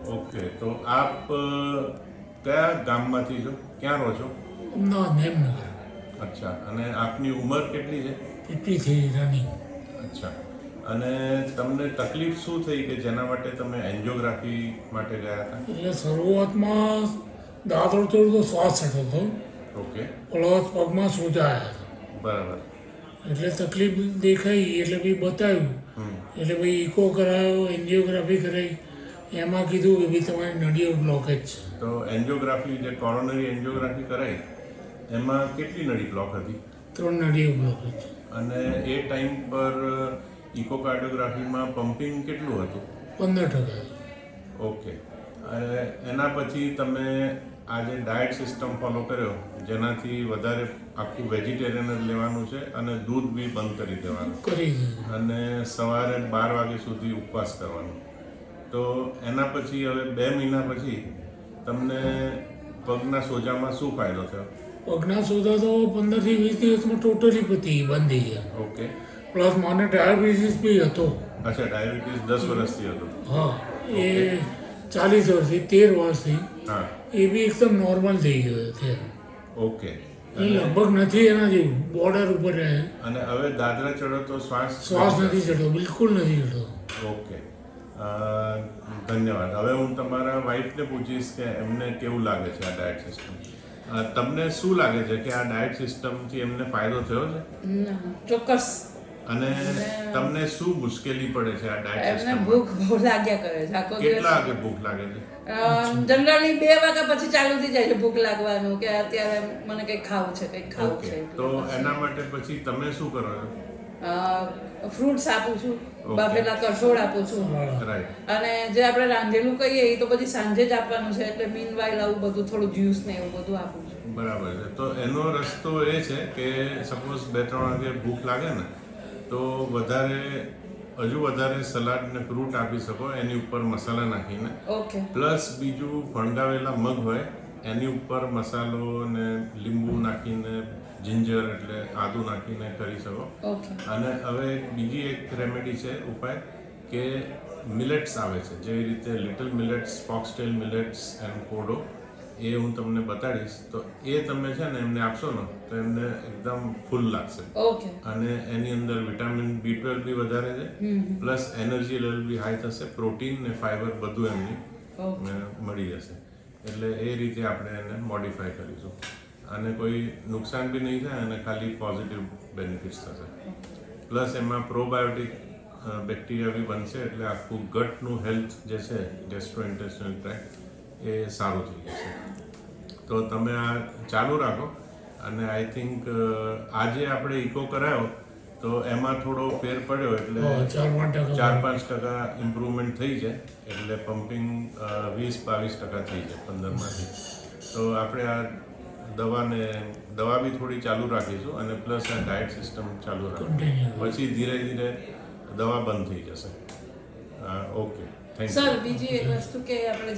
Okay, તો આપ કયા ગામમાંથી છો, ક્યાં રહો છો? અમદાવાદ નેમનગર અચ્છા, અને આપની ઉંમર કેટલી છે? 53 રનિંગ. અચ્છા, અને તમને તકલીફ શું થઈ કે જેના માટે તમે એન્જિયોગ્રાફી માટે ગયા હતા? એટલે શરૂઆતમાં દાદરો થોડો શ્વાસ ચડતો હતો, ઓકે, પ્લસ પગમાં સોજા આવ્યા હતા. બરાબર. એટલે તકલીફ દેખાઈ એટલે ભાઈ બતાવ્યું, એટલે ભાઈ ઇકો કરાયો, એન્જિયોગ્રાફી કરાવી. એમાં કીધું કે ભાઈ તમારી નળીઓ બ્લોકેજ છે. તો એન્જિયોગ્રાફી જે કોરોનરી એન્જિયોગ્રાફી કરાઈ એમાં કેટલી નળી બ્લોક હતી? 3 નળીઓ બ્લોકેજ. અને એ ટાઈમ પર ઇકોકાર્ડિયોગ્રાફીમાં પમ્પિંગ કેટલું હતું? 15%. ઓકે, અને એના પછી તમે આ જે ડાયટ સિસ્ટમ ફોલો કર્યો જેનાથી વધારે આખું વેજીટેરિયન જ લેવાનું છે અને દૂધ બી બંધ કરી દેવાનું કરી દીધું. અને સવારે 12 વાગ્યા સુધી ઉપવાસ કરવાનો. તો એના પછી હવે 2 મહિના પછી તમને પગના સોજામાં શું ફાયદો થયો? પગના સોજા તો 15 થી 20 દિવસમાં ટોટલી બંધ થઈ ગયા. ઓકે, પ્લસ મને ડાયાબિટીસ બી હતો. અચ્છા, ડાયાબિટીસ 10 વર્ષથી હતું? હા, એ 40 વર્ષથી 13 વર્ષથી હા, એ બી એકદમ નોર્મલ થઈ ગયો અત્યારે. ઓકે. એ લગભગ નથી એના જેવું, બોર્ડર ઉપર રહે. અને હવે દાદરા ચડો તો શ્વાસ નથી ચડતો, બિલકુલ નથી ચડતો. ઓકે, ધન્યવાદ. હવે હું તમારા વાઈફને પૂછીશ કે એમને કેવું લાગે છે આ ડાયટ સિસ્ટમ. તમને શું લાગે છે કે આ ડાયટ સિસ્ટમથી એમને ફાયદો થયો છે? ચોક્કસ. અને તમને શું મુશ્કેલી પડે છે આ ડાયટ એમને સિસ્ટમ? ભૂખ બહુ લાગ્યા કરે છે આખો કેટલા દિવસ. વાગે ભૂખ લાગે છે? જનરલી 2 વાગ્યા પછી ચાલુ થઈ જાય છે ભૂખ લાગવાનું કે અત્યારે મને કંઈક ખાવું છે, કંઈક ખાવું ઓકે, છે. તો એના માટે પછી તમે શું કરો છો? ફ્રૂટ્સ આપું છું, Okay. બાફેલા કઠોળ આપું છું. રાઈટ. અને જે આપણે રાંધેલું કહીએ એ તો પછી સાંજે જ આપવાનું છે, એટલે મીન વાઇલ આવું બધું થોડું જ્યુસ ને એવું બધું આપું છું. બરાબર છે. તો એનો રસ્તો એ છે કે સપોઝ 2-3 વાગે ભૂખ લાગે ને તો હજુ વધારે સલાડ ને ફ્રૂટ આપી શકો એની ઉપર મસાલા નાખીને. ઓકે. પ્લસ બીજું ફણગાવેલા મગ હોય એની ઉપર મસાલો ને લીંબુ નાખીને, જિંજર એટલે આદુ નાખીને કરી શકો. ઓકે. અને હવે બીજી એક રેમેડી છે, ઉપાય, કે મિલેટ્સ આવે છે જેવી રીતે લિટલ મિલેટ્સ, ફોક્સટેલ મિલેટ્સ એન્ડ કોડો, એ હું તમને બતાડીશ. તો એ તમે છે ને એમને આપશો ને તો એમને એકદમ ફૂલ લાગશે. ઓકે. અને એની અંદર વિટામિન B12 બી વધારે છે, પ્લસ એનર્જી લેવલ બી હાઈ થશે, પ્રોટીન ને ફાઈબર બધું એમની મળી જશે. એટલે એ રીતે આપણે એને મોડિફાય કરીશું અને કોઈ નુકસાન બી નહીં થાય અને ખાલી પોઝિટિવ બેનિફિટ્સ થશે. પ્લસ એમાં પ્રોબાયોટિક બેક્ટેરિયા બી બનશે એટલે આખું ગટનું હેલ્થ જે છે, ગેસ્ટ્રોઇન્ટેસ્ટાઇનલ ટ્રેક્ટ, એ સારું થઈ જશે. તો તમે આ ચાલુ રાખો અને આઈ થિંક આજે આપણે ઇકો કરાયો તો એમાં થોડો ફેર પડ્યો એટલે 4-5% ઇમ્પ્રુવમેન્ટ થઈ જાય, એટલે પમ્પિંગ 20-22% થઈ જાય 15માંથી. તો આપણે આ દવા બી થોડી ચાલુ રાખીશું અને પ્લસ આ ડાયટ સિસ્ટમ ચાલુ રાખીશું. પછી ધીરે ધીરે દવા બંધ થઈ જશે. Okay, thank you. સર, બીજી એક વસ્તુ કે આપણે